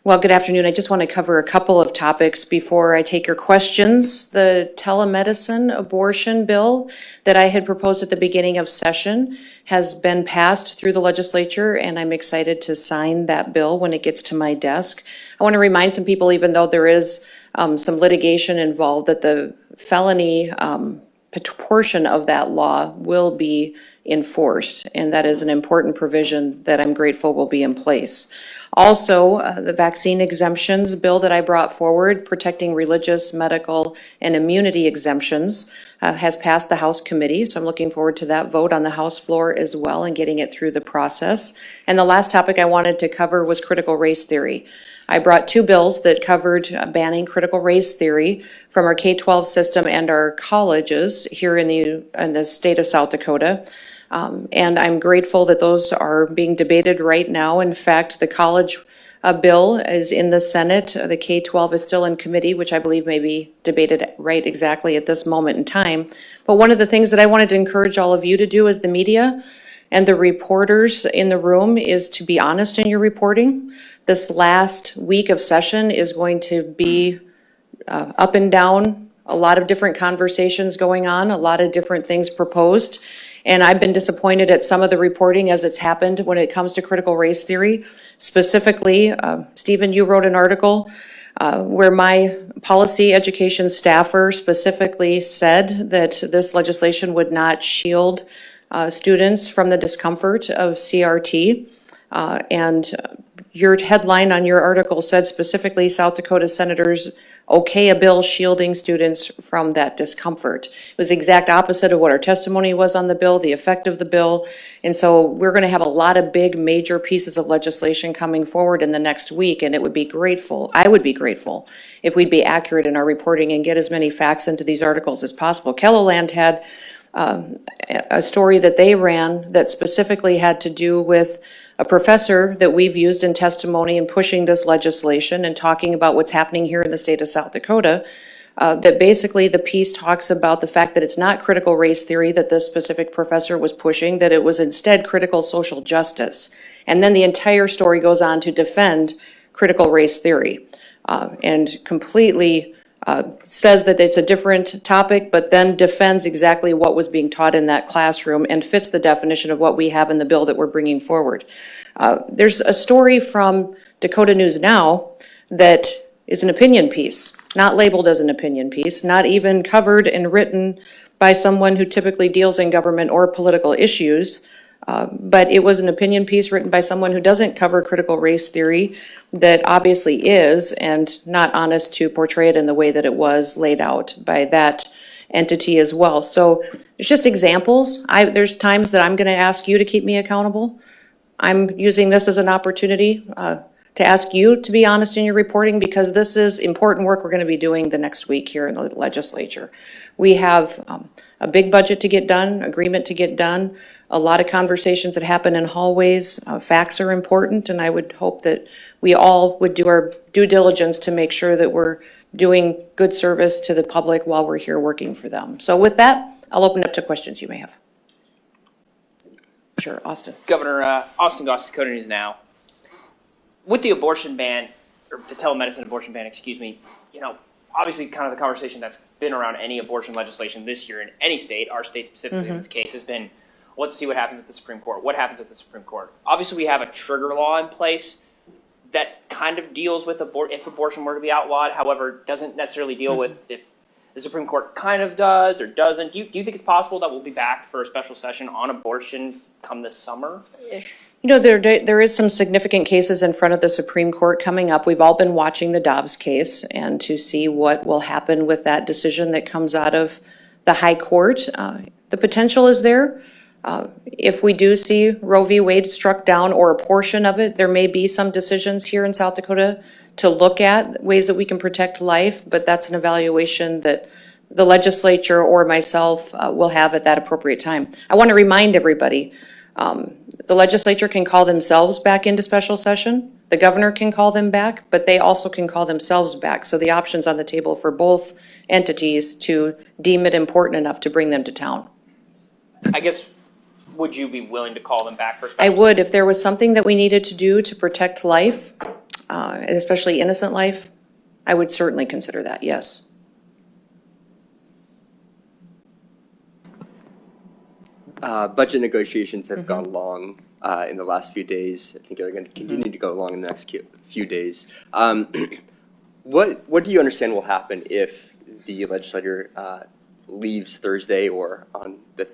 Well, good afternoon. I just want to cover a couple of topics before I take your questions. The telemedicine abortion bill that I had proposed at the beginning of session has been passed through the legislature, and I'm excited to sign that bill when it gets to my desk. I want to remind some people, even though there is some litigation involved, that the felony portion of that law will be enforced, and that is an important provision that I'm grateful will be in place. Also, the vaccine exemptions bill that I brought forward, protecting religious, medical, and immunity exemptions, has passed the House committee, so I'm looking forward to that vote on the House floor as well and getting it through the process. And the last topic I wanted to cover was critical race theory. I brought two bills that covered banning critical race theory from our K-12 system and our colleges here in the state of South Dakota. And I'm grateful that those are being debated right now. In fact, the college bill is in the Senate. The K-12 is still in committee, which I believe may be debated right exactly at this moment in time. But one of the things that I wanted to encourage all of you to do as the media and the reporters in the room is to be honest in your reporting. This last week of session is going to be up and down, a lot of different conversations going on, a lot of different things proposed. And I've been disappointed at some of the reporting as it's happened when it comes to critical race theory. Specifically, Stephen, you wrote an article where my policy education staffer specifically said that this legislation would not shield students from the discomfort of CRT. And your headline on your article said specifically South Dakota senators okay a bill shielding students from that discomfort. It was the exact opposite of what our testimony was on the bill, the effect of the bill. And so we're going to have a lot of big major pieces of legislation coming forward in the next week, and I would be grateful if we'd be accurate in our reporting and get as many facts into these articles as possible. Kelloland had a story that they ran that specifically had to do with a professor that we've used in testimony in pushing this legislation and talking about what's happening here in the state of South Dakota, that basically the piece talks about the fact that it's not critical race theory that this specific professor was pushing, that it was instead critical social justice. And then the entire story goes on to defend critical race theory and completely says that it's a different topic, but then defends exactly what was being taught in that classroom and fits the definition of what we have in the bill that we're bringing forward. There's a story from Dakota News Now that is an opinion piece, not labeled as an opinion piece, not even covered and written by someone who typically deals in government or political issues. But it was an opinion piece written by someone who doesn't cover critical race theory, that obviously is, and not honest to portray it in the way that it was laid out by that entity as well. So it's just examples. There's times that I'm going to ask you to keep me accountable. I'm using this as an opportunity to ask you to be honest in your reporting, because this is important work we're going to be doing the next week here in the legislature. We have a big budget to get done, agreement to get done, a lot of conversations that happen in hallways. Facts are important, and I would hope that we all would do our due diligence to make sure that we're doing good service to the public while we're here working for them. So with that, I'll open up to questions you may have. Sure, Austin. Governor Austin Goss, Dakota News Now. With the abortion ban, or the telemedicine abortion ban, excuse me, obviously kind of the conversation that's been around any abortion legislation this year in any state, our state specifically in this case, has been, let's see what happens at the Supreme Court. What happens at the Supreme Court? Obviously, we have a trigger law in place that kind of deals with if abortion were to be outlawed, however, doesn't necessarily deal with if the Supreme Court kind of does or doesn't. Do you think it's possible that we'll be back for a special session on abortion come this summer? There is some significant cases in front of the Supreme Court coming up. We've all been watching the Dobbs case and to see what will happen with that decision that comes out of the High Court. The potential is there. If we do see Roe v. Wade struck down or a portion of it, there may be some decisions here in South Dakota to look at ways that we can protect life, but that's an evaluation that the legislature or myself will have at that appropriate time. I want to remind everybody, the legislature can call themselves back into special session. The governor can call them back, but they also can call themselves back. So the option's on the table for both entities to deem it important enough to bring them to town. I guess, would you be willing to call them back for special session? I would. If there was something that we needed to do to protect life, especially innocent life, I would certainly consider that, yes. Budget negotiations have gone long in the last few days. I think they're going to continue to go along in the next few days. What do you understand will happen if the legislature leaves Thursday or on the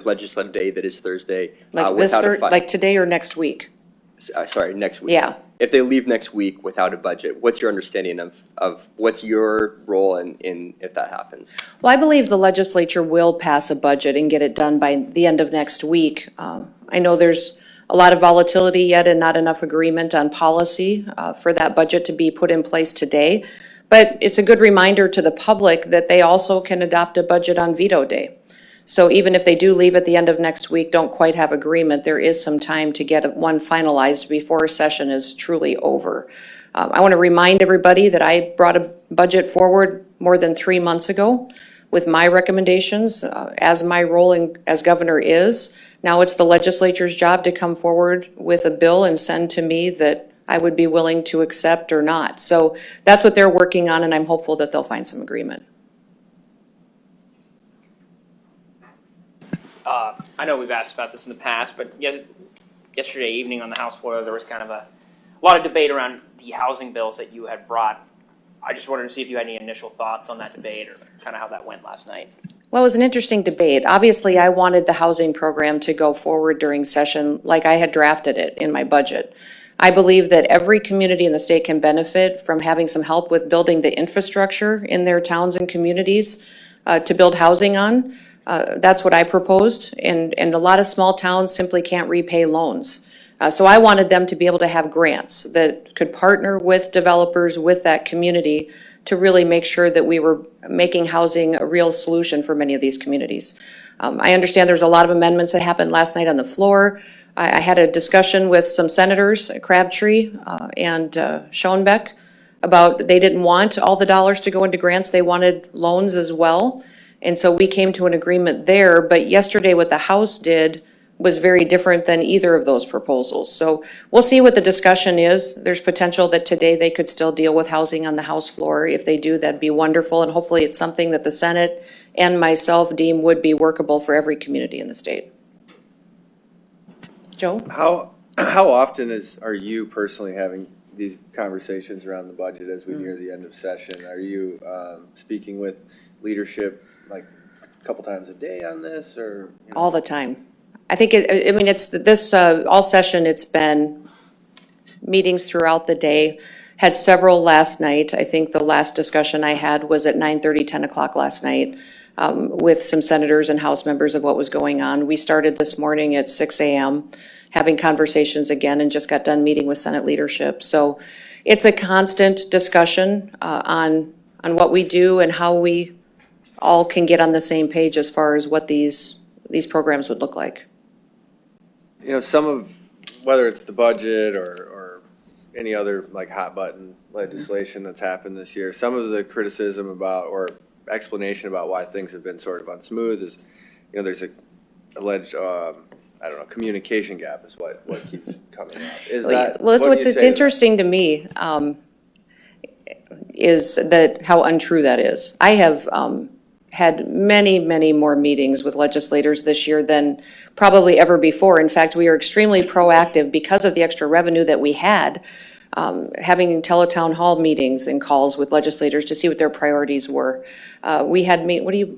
legislative day that is Thursday Like today or next week? Sorry, next week. Yeah. If they leave next week without a budget, what's your understanding of what's your role in if that happens? Well, I believe the legislature will pass a budget and get it done by the end of next week. I know there's a lot of volatility yet and not enough agreement on policy for that budget to be put in place today. But it's a good reminder to the public that they also can adopt a budget on veto day. So even if they do leave at the end of next week, don't quite have agreement, there is some time to get one finalized before session is truly over. I want to remind everybody that I brought a budget forward more than 3 months ago with my recommendations, as my role as governor is. Now it's the legislature's job to come forward with a bill and send to me that I would be willing to accept or not. So that's what they're working on, and I'm hopeful that they'll find some agreement. I know we've asked about this in the past, but yesterday evening on the House floor, there was kind of a lot of debate around the housing bills that you had brought. I just wanted to see if you had any initial thoughts on that debate or kind of how that went last night. Well, it was an interesting debate. Obviously, I wanted the housing program to go forward during session like I had drafted it in my budget. I believe that every community in the state can benefit from having some help with building the infrastructure in their towns and communities to build housing on. That's what I proposed, and a lot of small towns simply can't repay loans. So I wanted them to be able to have grants that could partner with developers with that community to really make sure that we were making housing a real solution for many of these communities. I understand there's a lot of amendments that happened last night on the floor. I had a discussion with some senators, Crabtree and Schoenbeck, about they didn't want all the dollars to go into grants. They wanted loans as well. And so we came to an agreement there, but yesterday what the House did was very different than either of those proposals. So we'll see what the discussion is. There's potential that today they could still deal with housing on the House floor. If they do, that'd be wonderful. And hopefully it's something that the Senate and myself deem would be workable for every community in the state. Joe? How often are you personally having these conversations around the budget as we near the end of session? Are you speaking with leadership like a couple times a day on this, or all the time? I think it's this all session. It's been meetings throughout the day. Had several last night. I think the last discussion I had was at 9:30, 10 o'clock last night with some senators and House members of what was going on. We started this morning at 6 a.m. having conversations again, and just got done meeting with Senate leadership. So it's a constant discussion on what we do and how we all can get on the same page as far as what these programs would look like. some of, whether it's the budget or any other like hot button legislation that's happened this year, some of the criticism about or explanation about why things have been sort of unsmooth is, there's a alleged communication gap is what keeps coming up. Is that well, that's what's interesting to me is that how untrue that is. I have had many, many more meetings with legislators this year than probably ever before. In fact, we are extremely proactive because of the extra revenue that we had, having teletown hall meetings and calls with legislators to see what their priorities were. We had we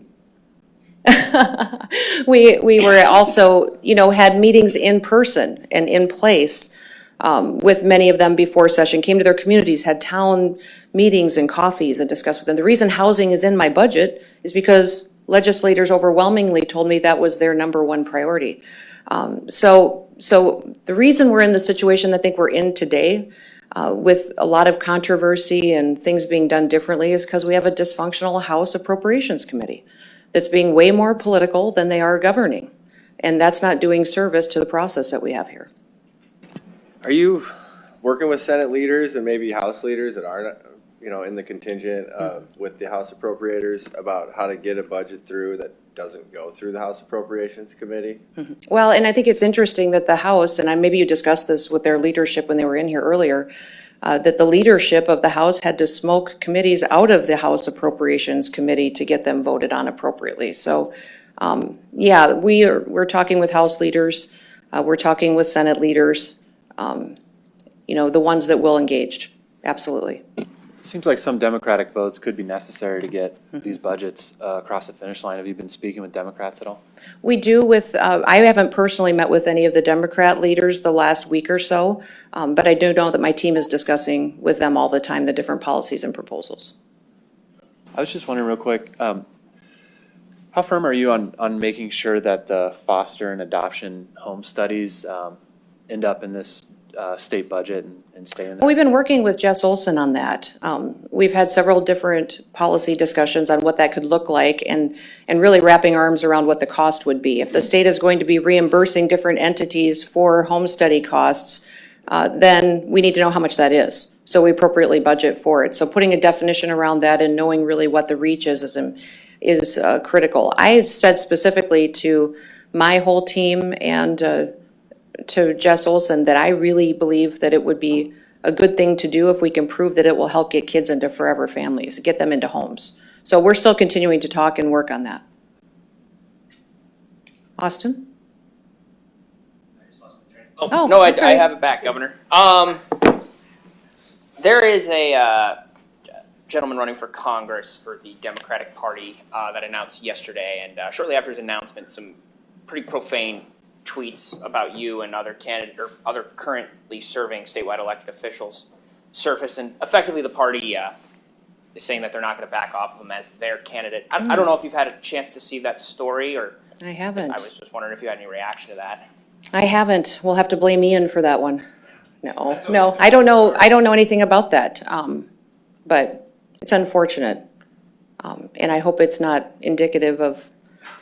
were also, had meetings in person and in place with many of them before session, came to their communities, had town meetings and coffees and discussed with them. The reason housing is in my budget is because legislators overwhelmingly told me that was their number one priority. So the reason we're in the situation I think we're in today with a lot of controversy and things being done differently is because we have a dysfunctional House Appropriations Committee that's being way more political than they are governing. And that's not doing service to the process that we have here. Are you working with Senate leaders and maybe House leaders that aren't, in the contingent with the House Appropriators about how to get a budget through that doesn't go through the House Appropriations Committee? Mm-hmm. Well, and I think it's interesting that the House, and maybe you discussed this with their leadership when they were in here earlier, that the leadership of the House had to smoke committees out of the House Appropriations Committee to get them voted on appropriately. So, yeah, we're talking with House leaders, we're talking with Senate leaders, the ones that will engage, absolutely. Seems like some Democratic votes could be necessary to get these budgets across the finish line. Have you been speaking with Democrats at all? We do with, I haven't personally met with any of the Democrat leaders the last week or so, but I do know that my team is discussing with them all the time the different policies and proposals. I was just wondering real quick, how firm are you on making sure that the foster and adoption home studies end up in this state budget and stay in there? We've been working with Jess Olson on that. We've had several different policy discussions on what that could look like and really wrapping arms around what the cost would be. If the state is going to be reimbursing different entities for home study costs, then we need to know how much that is. So we appropriately budget for it. So putting a definition around that and knowing really what the reach is critical. I said specifically to my whole team and to Jess Olson that I really believe that it would be a good thing to do if we can prove that it will help get kids into forever families, get them into homes. So we're still continuing to talk and work on that. Austin? Oh, No, I that's all right. have it back, Governor. There is a gentleman running for Congress for the Democratic Party that announced yesterday, and shortly after his announcement, some pretty profane tweets about you and other candidate or other currently serving statewide elected officials surfaced, and effectively the party is saying that they're not going to back off of him as their candidate. I don't know if you've had a chance to see that story, or I haven't. I was just wondering if you had any reaction to that. I haven't. We'll have to blame Ian for that one. No, I don't know. I don't know anything about that. But it's unfortunate. And I hope it's not indicative of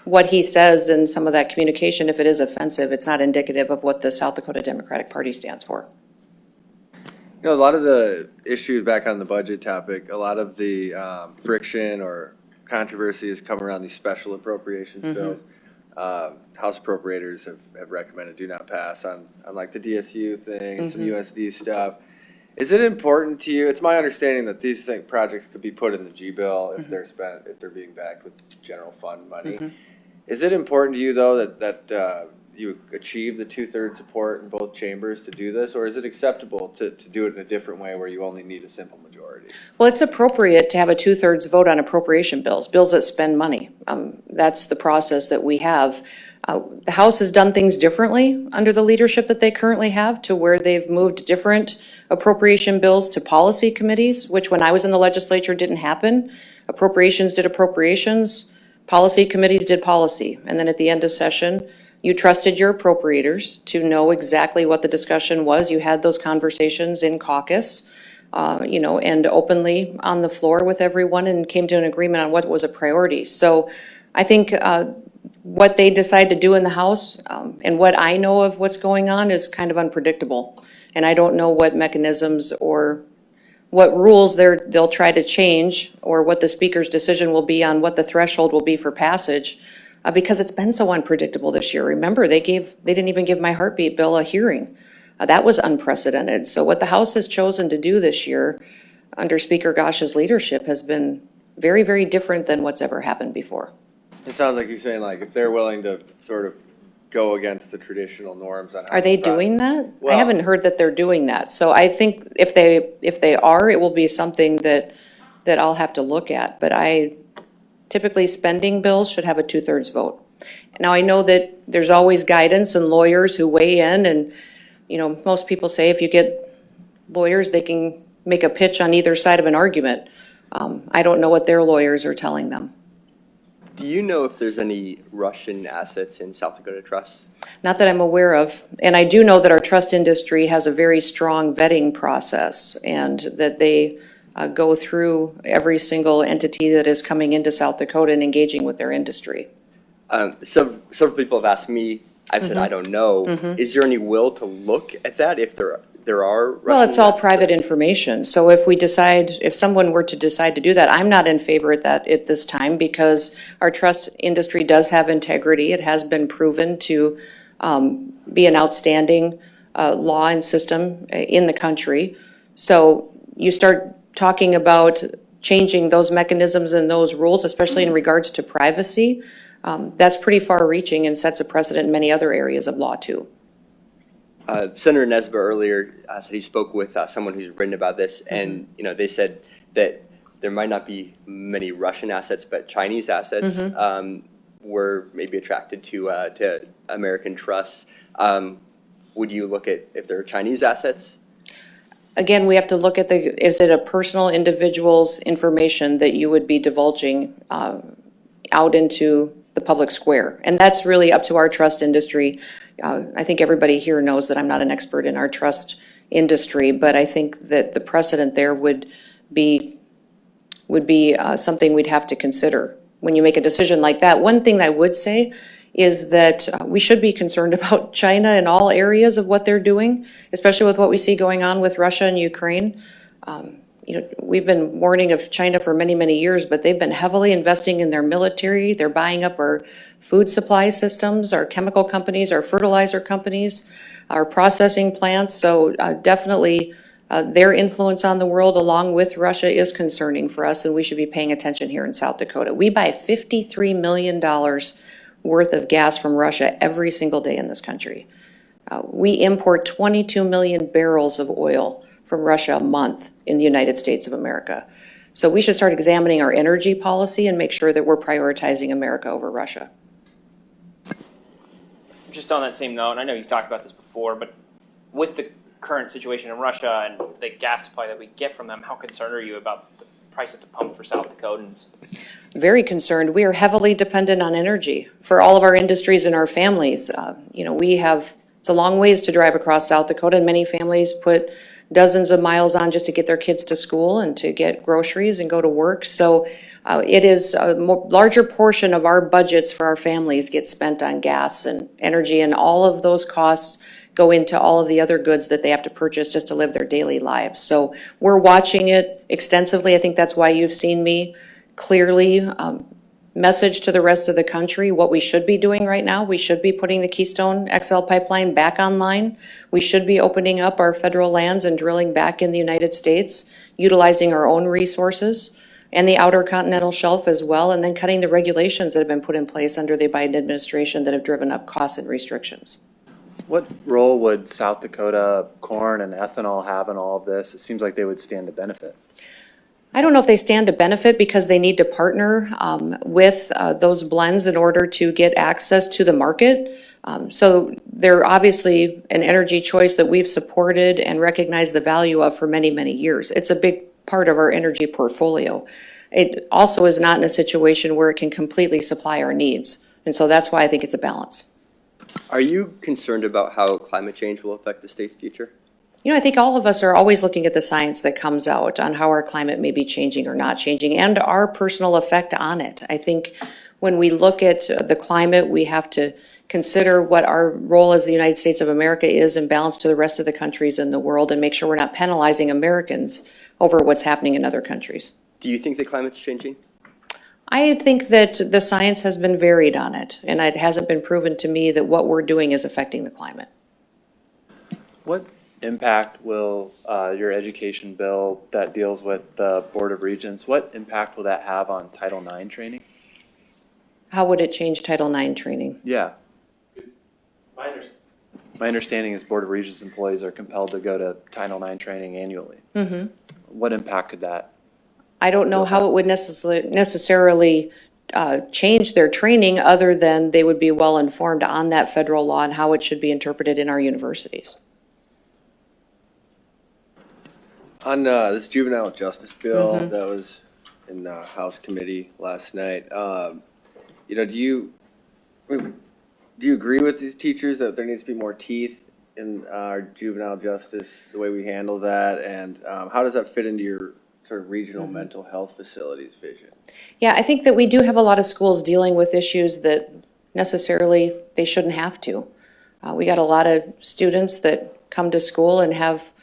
what he says in some of that communication. If it is offensive, it's not indicative of what the South Dakota Democratic Party stands for. You know, a lot of the issues back on the budget topic, a lot of the friction or controversy has come around these special appropriations bills. House appropriators have recommended do not pass on like the DSU thing and some USD stuff. Is it important to you? It's my understanding that these projects could be put in the G bill if they're being backed with general fund money. Is it important to you though that you achieve the 2/3 support in both chambers to do this, or is it acceptable to do it in a different way where you only need a simple majority? Well, it's appropriate to have a 2/3 vote on appropriation bills that spend money. That's the process that we have. The House has done things differently under the leadership that they currently have, to where they've moved different appropriation bills to policy committees, which when I was in the legislature didn't happen. Appropriations did appropriations, policy committees did policy. And then at the end of session, you trusted your appropriators to know exactly what the discussion was. You had those conversations in caucus, and openly on the floor with everyone, and came to an agreement on what was a priority. So I think what they decide to do in the House, and what I know of what's going on, is kind of unpredictable. And I don't know what mechanisms or what rules they'll try to change, or what the Speaker's decision will be on what the threshold will be for passage, because it's been so unpredictable this year. Remember, they didn't even give my heartbeat bill a hearing. That was unprecedented. So what the House has chosen to do this year under Speaker Gosh's leadership has been very, very different than what's ever happened before. It sounds like you're saying, like, if they're willing to sort of go against the traditional norms on how Are they it's done. doing that? Well- I haven't heard that they're doing that. So I think if they are, it will be something that I'll have to look at. But typically spending bills should have a 2/3 vote. Now, I know that there's always guidance and lawyers who weigh in, and most people say if you get lawyers, they can make a pitch on either side of an argument. I don't know what their lawyers are telling them. Do you know if there's any Russian assets in South Dakota trusts? Not that I'm aware of. And I do know that our trust industry has a very strong vetting process, and that they go through every single entity that is coming into South Dakota and engaging with their industry. Several people have asked me. I've said I don't know. Is there any will to look at that if there are Russian Well, it's all assets? private information. So if someone were to decide to do that, I'm not in favor at this time, because our trust industry does have integrity. It has been proven to be an outstanding law and system in the country. So you start talking about changing those mechanisms and those rules, especially in regards to privacy, that's pretty far-reaching and sets a precedent in many other areas of law, too. Senator Nesbitt earlier said he spoke with someone who's written about this, and they said that there might not be many Russian assets, but Chinese assets were maybe attracted to American trusts. Would you look at if there are Chinese assets? Again, we have to look at is it a personal individual's information that you would be divulging out into the public square? And that's really up to our trust industry. I think everybody here knows that I'm not an expert in our trust industry, but I think that the precedent there would be something we'd have to consider when you make a decision like that. One thing I would say is that we should be concerned about China in all areas of what they're doing, especially with what we see going on with Russia and Ukraine. We've been warning of China for many, many years, but they've been heavily investing in their military. They're buying up our food supply systems, our chemical companies, our fertilizer companies, our processing plants. So definitely their influence on the world along with Russia is concerning for us, and we should be paying attention here in South Dakota. We buy $53 million worth of gas from Russia every single day in this country. We import 22 million barrels of oil from Russia a month in the United States of America. So we should start examining our energy policy and make sure that we're prioritizing America over Russia. Just on that same note, and I know you've talked about this before, but with the current situation in Russia and the gas supply that we get from them, how concerned are you about the price at the pump for South Dakotans? Very concerned. We are heavily dependent on energy for all of our industries and our families. It's a long ways to drive across South Dakota, and many families put dozens of miles on just to get their kids to school and to get groceries and go to work. So it is a larger portion of our budgets for our families get spent on gas and energy, and all of those costs go into all of the other goods that they have to purchase just to live their daily lives. So we're watching it extensively. I think that's why you've seen me clearly message to the rest of the country what we should be doing right now. We should be putting the Keystone XL pipeline back online. We should be opening up our federal lands and drilling back in the United States, utilizing our own resources and the outer continental shelf as well, and then cutting the regulations that have been put in place under the Biden administration that have driven up costs and restrictions. What role would South Dakota corn and ethanol have in all of this? It seems like they would stand to benefit. I don't know if they stand to benefit because they need to partner with those blends in order to get access to the market. So they're obviously an energy choice that we've supported and recognized the value of for many, many years. It's a big part of our energy portfolio. It also is not in a situation where it can completely supply our needs. And so that's why I think it's a balance. Are you concerned about how climate change will affect the state's future? I think all of us are always looking at the science that comes out on how our climate may be changing or not changing and our personal effect on it. I think when we look at the climate, we have to consider what our role as the United States of America is in balance to the rest of the countries in the world and make sure we're not penalizing Americans over what's happening in other countries. Do you think the climate's changing? I think that the science has been varied on it, and it hasn't been proven to me that what we're doing is affecting the climate. What impact will your education bill that deals with the Board of Regents, what impact will that have on Title IX training? How would it change Title IX training? Yeah. My understanding is Board of Regents employees are compelled to go to Title IX training annually. Mm-hmm. What impact could that? I don't know how it would necessarily change their training other than they would be well informed on that federal law and how it should be interpreted in our universities. On this juvenile justice bill that was in House committee last night, do you agree with these teachers that there needs to be more teeth in our juvenile justice, the way we handle that, and how does that fit into your sort of regional mental health facilities vision? Yeah, I think that we do have a lot of schools dealing with issues that necessarily they shouldn't have to. We got a lot of students that come to school and have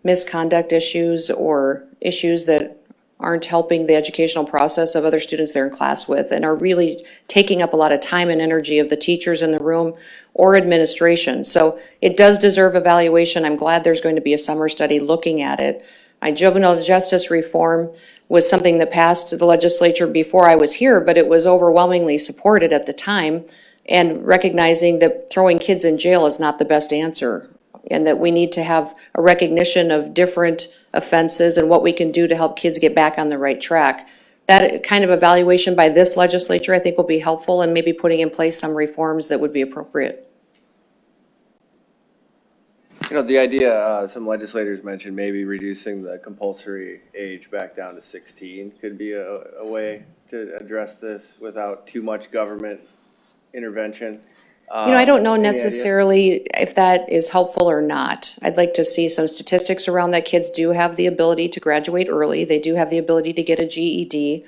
misconduct issues or issues that aren't helping the educational process of other students they're in class with, and are really taking up a lot of time and energy of the teachers in the room or administration. So it does deserve evaluation. I'm glad there's going to be a summer study looking at it. Juvenile justice reform was something that passed the legislature before I was here, but it was overwhelmingly supported at the time, and recognizing that throwing kids in jail is not the best answer, and that we need to have a recognition of different offenses and what we can do to help kids get back on the right track. That kind of evaluation by this legislature, I think, will be helpful, and maybe putting in place some reforms that would be appropriate. You know, the idea, some legislators mentioned maybe reducing the compulsory age back down to 16 could be a way to address this without too much government intervention. I don't know Any idea? necessarily if that is helpful or not. I'd like to see some statistics around that. Kids do have the ability to graduate early. They do have the ability to get a GED.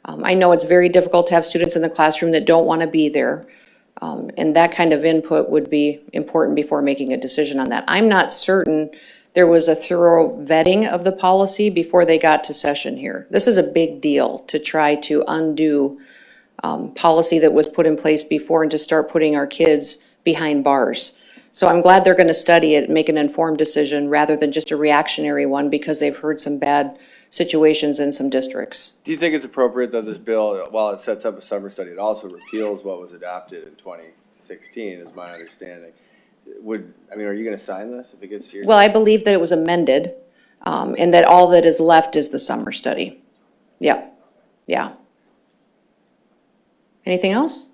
I know it's very difficult to have students in the classroom that don't want to be there. And that kind of input would be important before making a decision on that. I'm not certain there was a thorough vetting of the policy before they got to session here. This is a big deal to try to undo policy that was put in place before and to start putting our kids behind bars. So I'm glad they're going to study it and make an informed decision rather than just a reactionary one because they've heard some bad situations in some districts. Do you think it's appropriate that this bill, while it sets up a summer study, it also repeals what was adopted in 2016, is my understanding? Are you going to sign this if it gets to your? Well, I believe that it was amended, and that all that is left is the summer study. Yeah, yeah. Anything else?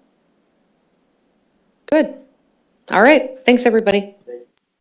Good. All right. Thanks, everybody.